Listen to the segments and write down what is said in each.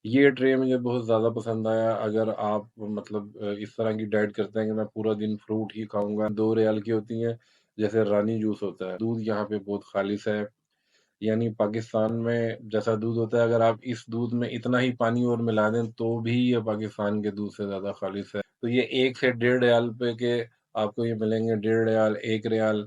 ये ट्रे मुझे बहुत ज़्यादा पसंद आया। अगर आप इस तरह की डाइट करते हैं कि मैं पूरा दिन फ्रूट ही खाऊँगा, 2 रियाल की होती हैं, जैसे रानी जूस होता है। दूध यहाँ पे बहुत खालिस है, यानी पाकिस्तान में जैसा दूध होता है, अगर आप इस दूध में इतना ही पानी और मिला दें, तो भी ये पाकिस्तान के दूध से ज़्यादा खालिस है। तो ये 1 से डेढ़ रियाल पे के आपको ये मिलेंगे, डेढ़ रियाल, 1 रियाल।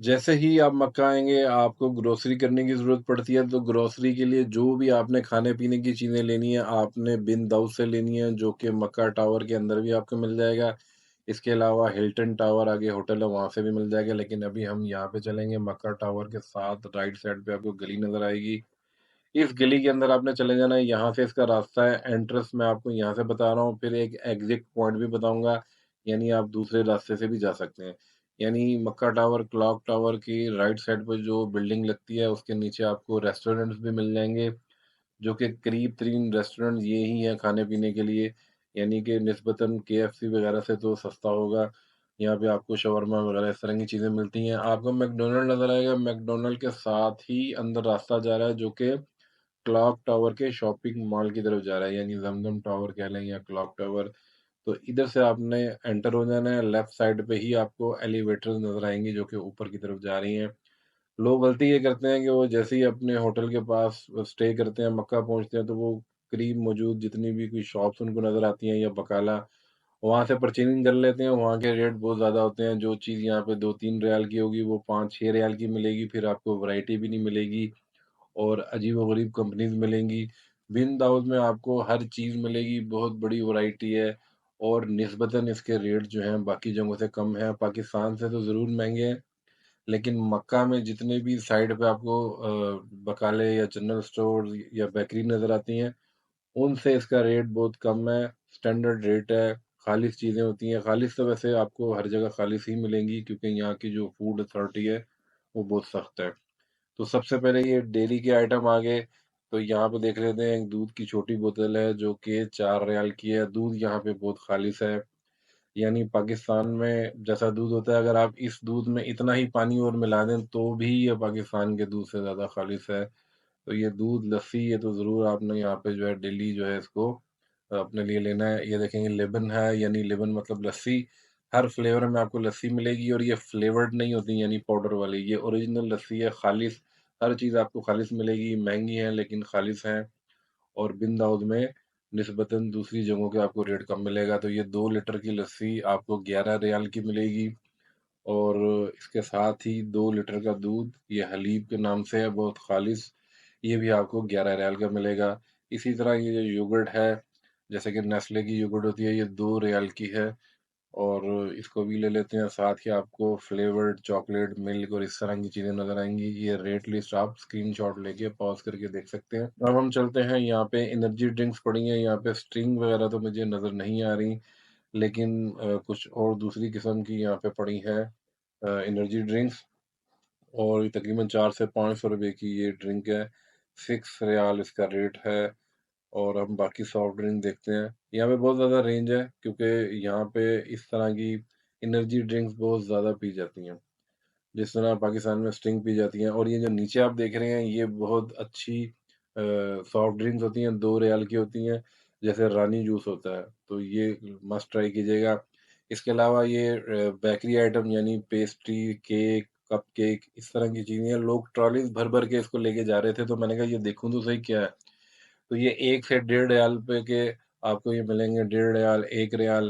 जैसे ही आप मक्का आएँगे, आपको ग्रोसरी करने की ज़रूरत पड़ती है, तो ग्रोसरी के लिए जो भी आपने खाने-पीने की चीज़ें लेनी है, आपने बिन दाऊद से लेनी है, जो कि मक्का टावर के अंदर भी आपको मिल जाएगा। इसके अलावा हिल्टन टावर आगे होटल है, वहाँ से भी मिल जाएगा, लेकिन अभी हम यहाँ पे चलेंगे। मक्का टावर के साथ राइट साइड पे आपको गली नज़र आएगी। इस गली के अंदर आपने चले जाना है, यहाँ से इसका रास्ता है। एंट्रेंस मैं आपको यहाँ से बता रहा हूँ, फिर एक एग्ज़िट पॉइंट भी बताऊँगा, यानी आप दूसरे रास्ते से भी जा सकते हैं। यानी मक्का टावर, क्लॉक टावर की राइट साइड पे जो बिल्डिंग लगती है, उसके नीचे आपको रेस्टोरेंट्स भी मिल जाएँगे, जो कि करीब-तरीन रेस्टोरेंट ये ही हैं खाने-पीने के लिए, यानी कि निस्बतन केएफसी वगैरह से तो सस्ता होगा। यहाँ पे आपको शवरमा वगैरह इस तरह की चीज़ें मिलती हैं। आपको मैकडॉनल्ड नज़र आएगा, मैकडॉनल्ड के साथ ही अंदर रास्ता जा रहा है, जो कि क्लॉक टावर के शॉपिंग मॉल की तरफ जा रहा है, यानी ज़मज़म टावर कह लें या क्लॉक टावर। तो इधर से आपने एंटर हो जाना है, लेफ्ट साइड पे ही आपको एलिवेटर्स नज़र आएँगी, जो कि ऊपर की तरफ जा रही हैं। लोग गलती ये करते हैं कि वो जैसे ही अपने होटल के पास स्टे करते हैं, मक्का पहुँचते हैं, तो वो करीब मौजूद जितनी भी कोई शॉप्स उनको नज़र आती हैं या बकाला, वहाँ से परचेज़िंग कर लेते हैं। वहाँ के रेट बहुत ज़्यादा होते हैं। जो चीज़ यहाँ पे 2-3 रियाल की होगी, वो 5-6 रियाल की मिलेगी, फिर आपको वैरायटी भी नहीं मिलेगी। और अजीब-ओ-गरीब कंपनीज़ मिलेंगी। बिन दाऊद में आपको हर चीज़ मिलेगी, बहुत बड़ी वैरायटी है और निस्बतन इसके रेट जो हैं बाकी जगहों से कम हैं। पाकिस्तान से तो ज़रूर महँगे हैं, लेकिन मक्का में जितने भी साइड पे आपको बकाले या जनरल स्टोर या बेकरी नज़र आती हैं, उनसे इसका रेट बहुत कम है, स्टैंडर्ड रेट है, खालिस चीज़ें होती हैं। खालिस तो वैसे आपको हर जगह खालिस ही मिलेंगी, क्योंकि यहाँ की जो फूड अथॉरिटी है, वो बहुत सख्त है। तो सबसे पहले ये डेयरी के आइटम आ गए, तो यहाँ पे देख लेते हैं। एक दूध की छोटी बोतल है, जो कि 4 रियाल की है। दूध यहाँ पे बहुत खालिस है, यानी पाकिस्तान में जैसा दूध होता है, अगर आप इस दूध में इतना ही पानी और मिला दें, तो भी ये पाकिस्तान के दूध से ज़्यादा खालिस है। तो ये दूध, लस्सी, ये तो ज़रूर आपने यहाँ पे जो है डेली जो है इसको अपने लिए लेना है। ये देखेंगे लेबन है, यानी लेबन मतलब लस्सी। हर फ्लेवर में आपको लस्सी मिलेगी, और ये फ्लेवर्ड नहीं होती, यानी पाउडर वाली। ये ओरिजिनल लस्सी है, खालिस। हर चीज़ आपको खालिस मिलेगी, महँगी है लेकिन खालिस हैं। और बिन दाऊद में निस्बतन दूसरी जगहों के आपको रेट कम मिलेगा। तो ये 2 लीटर की लस्सी आपको 11 रियाल की मिलेगी, और इसके साथ ही 2 लीटर का दूध, ये हलीब के नाम से है, बहुत खालिस, ये भी आपको 11 रियाल का मिलेगा। इसी तरह ये जो योगर्ट है, जैसे कि नेस्ले की योगर्ट होती है, ये 2 रियाल की है, और इसको भी ले लेते हैं। साथ ही आपको फ्लेवर्ड चॉकलेट, मिल्क और इस तरह की चीज़ें नज़र आएँगी। ये रेट लिस्ट आप स्क्रीनशॉट लेके पॉज़ करके देख सकते हैं। अब हम चलते हैं, यहाँ पे एनर्जी ड्रिंक्स पड़ी हैं, यहाँ पे स्टिंग वगैरह तो मुझे नज़र नहीं आ रही, लेकिन कुछ और दूसरी किस्म की यहाँ पे पड़ी हैं एनर्जी ड्रिंक्स, और ये तकरीबन 4 से 500 रुपए की ये ड्रिंक है। 6 रियाल इसका रेट है। और हम बाकी सॉफ्ट ड्रिंक देखते हैं। यहाँ पे बहुत ज़्यादा रेंज है, क्योंकि यहाँ पे इस तरह की एनर्जी ड्रिंक्स बहुत ज़्यादा पी जाती हैं। जिस तरह पाकिस्तान में स्टिंग पी जाती हैं, और ये जो नीचे आप देख रहे हैं, ये बहुत अच्छी सॉफ्ट ड्रिंक्स होती हैं, 2 रियाल की होती हैं, जैसे रानी जूस होता है, तो ये मस्ट ट्राई कीजिएगा। इसके अलावा ये बेकरी आइटम, यानी पेस्ट्री, केक, कपकेक, इस तरह की चीज़ें लोग ट्रॉलीज़ भर-भर के इसको लेके जा रहे थे, तो मैंने कहा ये देखूँ तो सही क्या है। तो ये 1 से डेढ़ रियाल पे के आपको ये मिलेंगे, डेढ़ रियाल, 1 रियाल।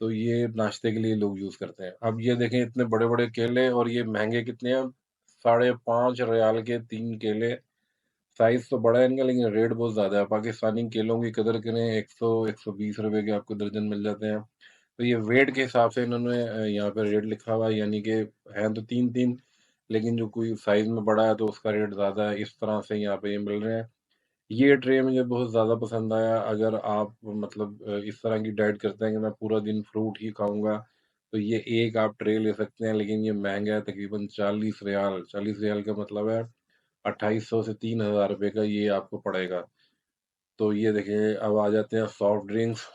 तो ये नाश्ते के लिए लोग यूज़ करते हैं। अब ये देखें, इतने बड़े-बड़े केले, और ये महँगे कितने हैं, 5.5 रियाल के 3 केले। साइज़ तो बड़ा है इनका, लेकिन रेट बहुत ज़्यादा है। पाकिस्तानी केलों की कदर करें, 100-120 रुपए के आपको दर्जन मिल जाते हैं। तो ये वेट के हिसाब से इन्होंने यहाँ पे रेट लिखा हुआ है, यानी कि हैं तो 3-3, लेकिन जो कोई साइज़ में बड़ा है तो उसका रेट ज़्यादा है। इस तरह से यहाँ पे ये मिल रहे हैं। ये ट्रे मुझे बहुत ज़्यादा पसंद आया। अगर आप इस तरह की डाइट करते हैं कि मैं पूरा दिन फ्रूट ही खाऊँगा, तो ये एक आप ट्रे ले सकते हैं, लेकिन ये महँगा है, तकरीबन 40 रियाल। 40 रियाल का मतलब है 2800 से 3000 रुपए का ये आपको पड़ेगा। तो ये देखिए, अब आ जाते हैं सॉफ्ट ड्रिंक्स।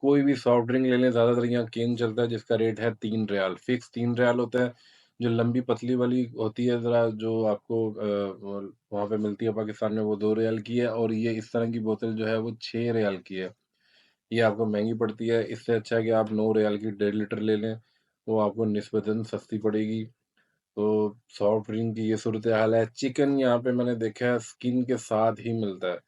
कोई भी सॉफ्ट ड्रिंक ले लें, ज़्यादातर यहाँ केन चलता है जिसका रेट है 3 रियाल, फिक्स 3 रियाल होता है। जो लंबी पतली वाली होती है ज़रा जो आपको वहाँ पे मिलती है पाकिस्तान में वो 2 रियाल की है और ये इस तरह की बोतल जो है वो 6 रियाल की है। ये आपको महँगी पड़ती है, इससे अच्छा है कि आप 9 रियाल की 1.5 लीटर ले लें, वो आपको निस्बतन सस्ती पड़ेगी। तो सॉफ्ट ड्रिंक की ये सूरत-ए-हाल है। चिकन यहाँ पे मैंने देखा है स्किन के साथ ही मिलता है।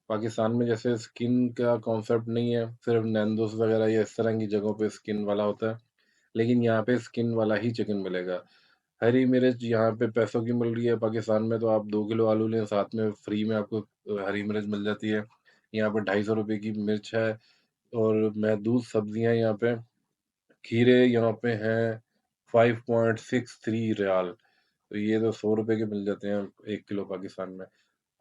पाकिस्तान में जैसे स्किन का कॉन्सेप्ट नहीं है, सिर्फ़ नैंडोज़ वग़ैरह या इस तरह की जगहों पे स्किन वाला होता है, लेकिन यहाँ पे स्किन वाला ही चिकन मिलेगा। हरी मिर्च यहाँ पे पैसों की मिल रही है, पाकिस्तान में तो आप 2 किलो आलू लें, साथ में फ्री में आपको हरी मिर्च मिल जाती है। यहाँ पे ₹250 की मिर्च है और महदूद सब्ज़ियाँ यहाँ पे खीरे यहाँ पे हैं 5.63 रियाल। तो ये तो ₹100 के मिल जाते हैं 1 किलो पाकिस्तान में।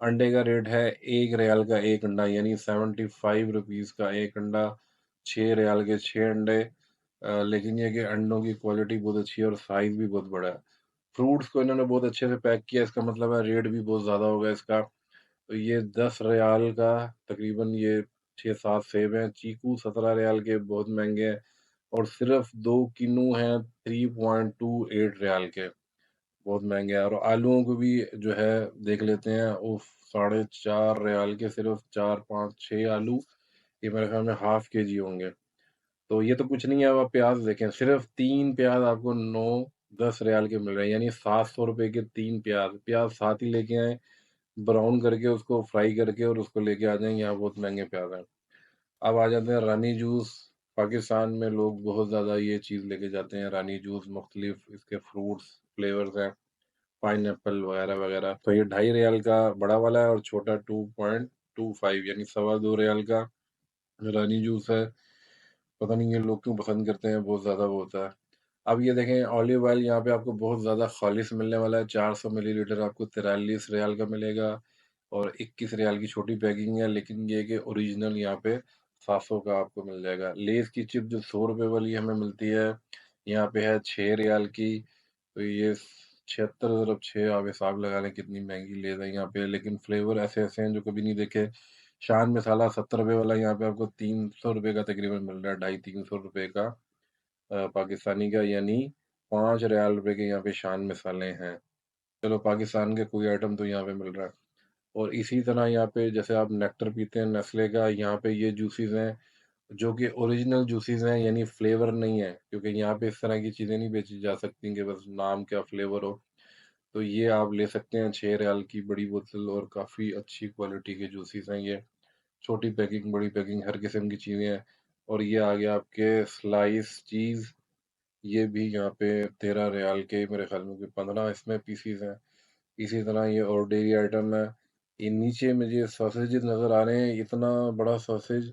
अंडे का रेट है 1 रियाल का 1 अंडा यानी 75 रुपीज़ का 1 अंडा, 6 रियाल के 6 अंडे। लेकिन ये है कि अंडों की क्वालिटी बहुत अच्छी है और साइज़ भी बहुत बड़ा है। फ्रूट्स को इन्होंने बहुत अच्छे से पैक किया है, इसका मतलब है रेट भी बहुत ज़्यादा होगा इसका। तो ये 10 रियाल का तकरीबन ये 6-7 सेब हैं, चीकू 17 रियाल के बहुत महँगे हैं और सिर्फ़ 2 किन्नू हैं 3.28 रियाल के, बहुत महँगे हैं और आलूओं को भी जो है देख लेते हैं, उफ़! साढ़े 4 रियाल के सिर्फ़ 4, 5, 6 आलू, ये मेरे ख़्याल में हाफ़ केजी होंगे। तो ये तो कुछ नहीं है, अब आप प्याज़ देखें, सिर्फ़ 3 प्याज़ आपको 9-10 रियाल के मिल रहे हैं, यानी ₹700 के 3 प्याज़। प्याज़ साथ ही लेके आएँ, ब्राउन करके उसको फ्राई करके और उसको लेके आ जाएँ, यहाँ बहुत महँगे प्याज़ हैं। अब आ जाते हैं रानी जूस, पाकिस्तान में लोग बहुत ज़्यादा ये चीज़ लेके जाते हैं, रानी जूस मुख्तलिफ इसके फ्रूट्स, फ्लेवर्स हैं, पाइनएप्पल वगैरह-वगैरह। तो ये 2.5 रियाल का बड़ा वाला है और छोटा 2.25 यानी सवा 2 रियाल का रानी जूस है। पता नहीं ये लोग क्यों पसंद करते हैं, बहुत ज़्यादा वो होता है। अब ये देखें ऑलिव ऑयल यहाँ पे आपको बहुत ज़्यादा ख़ालिस मिलने वाला है, 400 मिलीलीटर आपको 43 रियाल का मिलेगा और 21 रियाल की छोटी पैकिंग है, लेकिन ये है कि ओरिजिनल यहाँ पे 700 का आपको मिल जाएगा। लेज़ की चिप जो ₹100 वाली हमें मिलती है, यहाँ पे है 6 रियाल की, तो ये 76 ज़रब 6 आप हिसाब लगा लें कितनी महँगी लेज़ है यहाँ पे, लेकिन फ्लेवर ऐसे-ऐसे हैं जो कभी नहीं देखे। शान मसाला ₹70 वाला यहाँ पे आपको ₹300 का तकरीबन मिल रहा है, ढाई ₹300 का पाकिस्तानी का यानी 5 रियाल रुपए के यहाँ पे शान मसाले हैं। चलो पाकिस्तान के कोई आइटम तो यहाँ पे मिल रहा है। और इसी तरह यहाँ पे जैसे आप नेक्टर पीते हैं नेस्ले का, यहाँ पे ये जूसेस हैं जो कि ओरिजिनल जूसेस हैं यानी फ्लेवर नहीं है, क्योंकि यहाँ पे इस तरह की चीज़ें नहीं बेची जा सकती कि बस नाम क्या फ्लेवर हो। तो ये आप ले सकते हैं 6 रियाल की बड़ी बोतल और काफ़ी अच्छी क्वालिटी के जूसेस हैं ये। छोटी पैकिंग, बड़ी पैकिंग हर किस्म की चीज़ें हैं। और ये आ गया आपके स्लाइस चीज़, ये भी यहाँ पे 13 रियाल के मेरे ख़्याल में कोई 15 इसमें पीसीज़ हैं। इसी तरह ये और डेयरी आइटम है। ये नीचे मुझे सॉसेजेज़ नज़र आ रहे हैं, इतना बड़ा सॉसेज,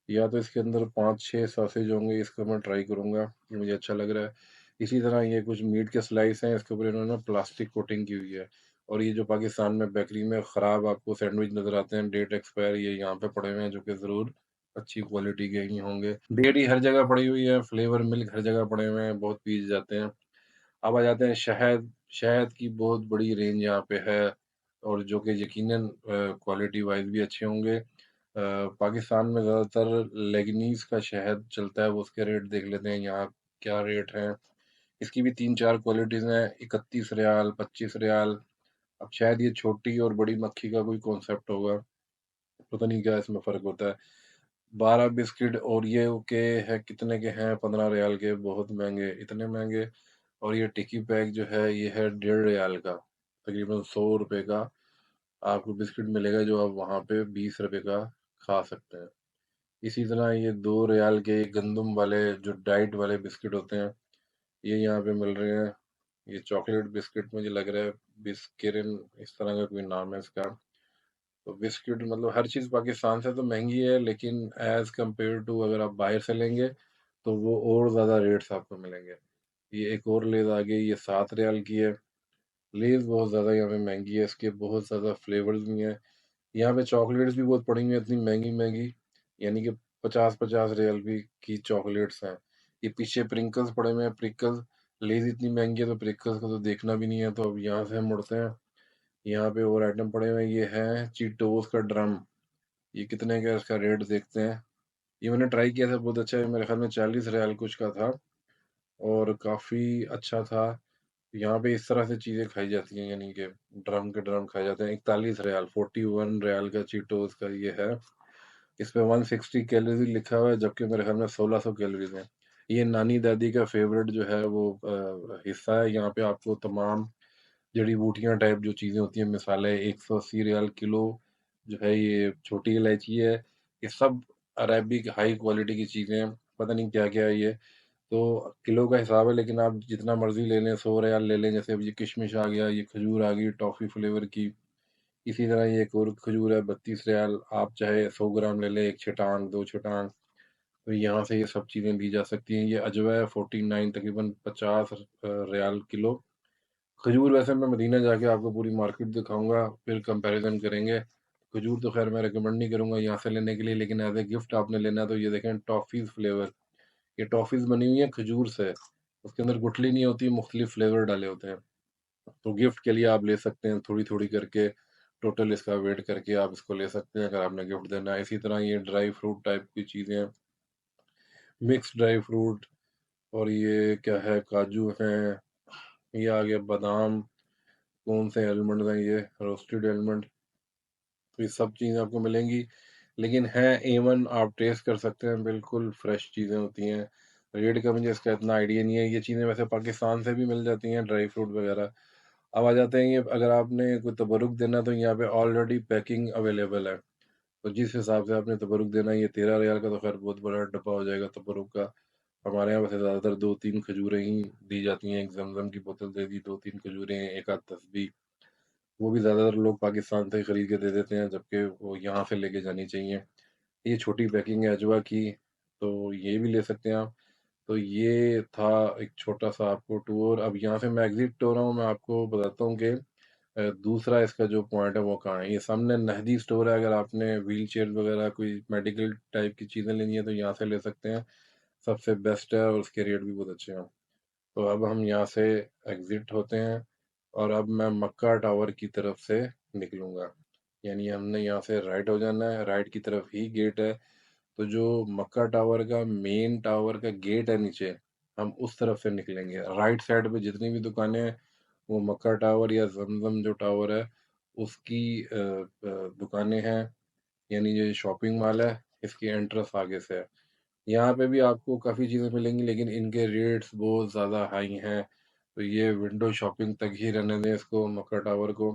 या तो इसके अंदर 5-6 सॉसेज होंगे, इसको मैं ट्राई करूँगा, ये मुझे अच्छा लग रहा है। इसी तरह ये कुछ मीट के स्लाइस हैं, इसके ऊपर इन्होंने प्लास्टिक कोटिंग की हुई है। और ये जो पाकिस्तान में बेकरी में ख़राब आपको सैंडविच नज़र आते हैं, डेट एक्सपायर, ये यहाँ पे पड़े हुए हैं, जो कि ज़रूर अच्छी क्वालिटी के ही होंगे। डेयरी हर जगह पड़ी हुई है, फ्लेवर मिल्क हर जगह पड़े हुए हैं, बहुत पीस जाते हैं। अब आ जाते हैं शहद, शहद की बहुत बड़ी रेंज यहाँ पे है और जो कि यकीनन क्वालिटी वाइज़ भी अच्छे होंगे। पाकिस्तान में ज़्यादातर लेगनीज़ का शहद चलता है, वो उसके रेट देख लेते हैं यहाँ क्या रेट हैं। इसकी भी 3-4 क्वालिटीज़ हैं, 31 रियाल, 25 रियाल। अब शायद ये छोटी और बड़ी मक्खी का कोई कॉन्सेप्ट होगा, पता नहीं क्या इसमें फ़र्क होता है। 12 बिस्किट ओरियो के है कितने के हैं 15 रियाल के, बहुत महँगे, इतने महँगे। और ये टिक्की पैक जो है ये है 1.5 रियाल का, तकरीबन ₹100 का आपको बिस्किट मिलेगा जो आप वहाँ पे ₹20 का खा सकते हैं। इसी तरह ये 2 रियाल के गंदम वाले जो डाइट वाले बिस्किट होते हैं, ये यहाँ पे मिल रहे हैं। ये चॉकलेट बिस्किट मुझे लग रहा है बिस्किरिन इस तरह का कोई नाम है इसका। तो बिस्किट मतलब हर चीज़ पाकिस्तान से तो महँगी है, लेकिन ऐज़ कम्पेयर टू अगर आप बाहर से लेंगे, तो वो और ज़्यादा रेट्स आपको मिलेंगे। ये एक और लेज़ आ गई, ये 7 रियाल की है। लेज़ बहुत ज़्यादा यहाँ पे महँगी है, इसके बहुत ज़्यादा फ्लेवर्स भी हैं। यहाँ पे चॉकलेट्स भी बहुत पड़ी हुई हैं, इतनी महँगी-महँगी, यानी कि 50-50 रियल भी की चॉकलेट्स हैं। ये पीछे प्रिंकल्स पड़े हुए हैं, प्रिकल्स। लेज़ इतनी महँगी है तो प्रिकल्स को तो देखना भी नहीं है, तो अब यहाँ से हम मुड़ते हैं। यहाँ पे और आइटम पड़े हुए हैं, ये है चीटोस का ड्रम। ये कितने का है इसका रेट देखते हैं। ये मैंने ट्राई किया था, बहुत अच्छा है, मेरे ख़्याल में 40 रियाल कुछ का था और काफ़ी अच्छा था। यहाँ पे इस तरह से चीज़ें खाई जाती हैं, यानी कि ड्रम के ड्रम खाए जाते हैं। 41 रियाल, 41 रियाल का चीटोज़ का ये है। इस पे 160 कैलोरी लिखा हुआ है, जबकि मेरे ख़्याल में 1600 कैलोरीज़ हैं। ये नानी-दादी का फ़ेवरेट जो है वो हिस्सा है। यहाँ पे आपको तमाम जड़ी-बूटियाँ टाइप जो चीज़ें होती हैं, मसाले 180 रियाल किलो जो है, ये छोटी इलायची है। ये सब अरेबिक हाई क्वालिटी की चीज़ें हैं, पता नहीं क्या-क्या है ये। तो किलो का हिसाब है, लेकिन आप जितना मर्ज़ी ले लें, 100 रियाल ले लें। जैसे अब ये किशमिश आ गया, ये खजूर आ गई टॉफ़ी फ्लेवर की। इसी तरह ये एक और खजूर है 32 रियाल, आप चाहे 100 ग्राम ले लें, 1 छटांग, 2 छटांग, तो यहाँ से ये सब चीज़ें ली जा सकती हैं। ये अजवा है 49 तकरीबन 50 रियाल किलो। खजूर वैसे मैं मदीना जाके आपको पूरी मार्केट दिखाऊँगा, फिर कंपैरिज़न करेंगे। खजूर तो ख़ैर मैं रिकमेंड नहीं करूँगा यहाँ से लेने के लिए, लेकिन एज़ अ गिफ्ट आपने लेना है तो ये देखें टॉफ़ीज़ फ्लेवर, ये टॉफ़ीज़ बनी हुई है खजूर से। उसके अंदर गुठली नहीं होती, मुख्तलिफ फ्लेवर डाले होते हैं। तो गिफ्ट के लिए आप ले सकते हैं, थोड़ी-थोड़ी करके टोटल इसका वेट करके आप इसको ले सकते हैं अगर आपने गिफ्ट देना है। इसी तरह ये ड्राई फ्रूट टाइप की चीज़ें हैं, मिक्स ड्राई फ्रूट, और ये क्या है, काजू हैं, ये आ गया बादाम, कौन से आलमंड हैं ये, रोस्टेड आलमंड, तो ये सब चीज़ें आपको मिलेंगी। लेकिन हैं A1, आप टेस्ट कर सकते हैं, बिल्कुल फ्रेश चीज़ें होती हैं। रेट का मुझे इसका इतना आइडिया नहीं है, ये चीज़ें वैसे पाकिस्तान से भी मिल जाती हैं, ड्राई फ्रूट वगैरह। अब आ जाते हैं, ये अगर आपने कोई तबरुक देना है तो यहाँ पे ऑलरेडी पैकिंग अवेलेबल है। तो जिस हिसाब से आपने तबरुक देना है, ये 13 रियाल का तो खैर बहुत बड़ा डब्बा हो जाएगा तबरुक का। हमारे यहाँ वैसे ज़्यादातर 2-3 खजूरें ही दी जाती हैं, एक ज़मज़म की बोतल दे दी, 2-3 खजूरें, एक आध तसबीह। वो भी ज़्यादातर लोग पाकिस्तान से ही खरीद के दे देते हैं, जबकि वो यहाँ से लेके जानी चाहिए। ये छोटी पैकिंग है अजवा की, तो ये भी ले सकते हैं आप। तो ये था एक छोटा-सा आपको टूर। अब यहाँ से मैं एग्ज़िट हो रहा हूँ, मैं आपको बताता हूँ कि दूसरा इसका जो पॉइंट है वो कहाँ है। ये सामने नहदी स्टोर है, अगर आपने व्हीलचेयर वगैरह कोई मेडिकल टाइप की चीज़ें लेनी है तो यहाँ से ले सकते हैं। सबसे बेस्ट है और उसके रेट भी बहुत अच्छे हैं। तो अब हम यहाँ से एग्ज़िट होते हैं और अब मैं मक्का टावर की तरफ से निकलूँगा। यानी हमने यहाँ से राइट हो जाना है, राइट की तरफ ही गेट है। तो जो मक्का टावर का मेन टावर का गेट है नीचे, हम उस तरफ से निकलेंगे। राइट साइड पे जितनी भी दुकानें हैं, वो मक्का टावर या ज़मज़म जो टावर है, उसकी दुकानें हैं, यानी ये शॉपिंग मॉल है, इसकी एंट्रेंस आगे से है। यहाँ पे भी आपको काफ़ी चीज़ें मिलेंगी, लेकिन इनके रेट्स बहुत ज़्यादा हाई हैं, तो ये विंडो शॉपिंग तक ही रहने दें इसको, मक्का टावर को।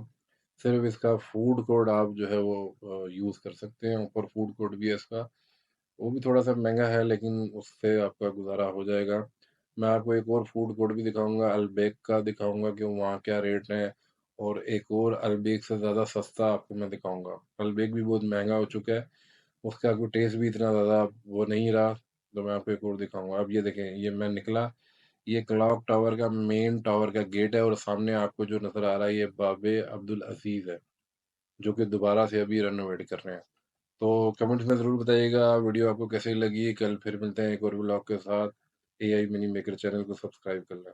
सिर्फ़ इसका फूड कोर्ट आप जो है वो यूज़ कर सकते हैं, ऊपर फूड कोर्ट भी है इसका। वो भी थोड़ा-सा महँगा है, लेकिन उससे आपका गुज़ारा हो जाएगा। मैं आपको एक और फूड कोर्ट भी दिखाऊँगा, अलबेक का दिखाऊँगा कि वहाँ क्या रेट हैं, और एक और अलबेक से ज़्यादा सस्ता आपको मैं दिखाऊँगा। अलबेक भी बहुत महँगा हो चुका है, उसका कोई टेस्ट भी इतना ज़्यादा वो नहीं रहा, तो मैं आपको एक और दिखाऊँगा। अब ये देखें, ये मैं निकला, ये क्लॉक टावर का मेन टावर का गेट है, और सामने आपको जो नज़र आ रहा है, ये बाबे अब्दुल अज़ीज़ है, जो कि दोबारा से अभी रेनोवेट कर रहे हैं। तो कमेंट्स में ज़रूर बताइएगा वीडियो आपको कैसी लगी। कल फिर मिलते हैं एक और व्लॉग के साथ। एआई मिनी मेकर चैनल को सब्सक्राइब कर लें।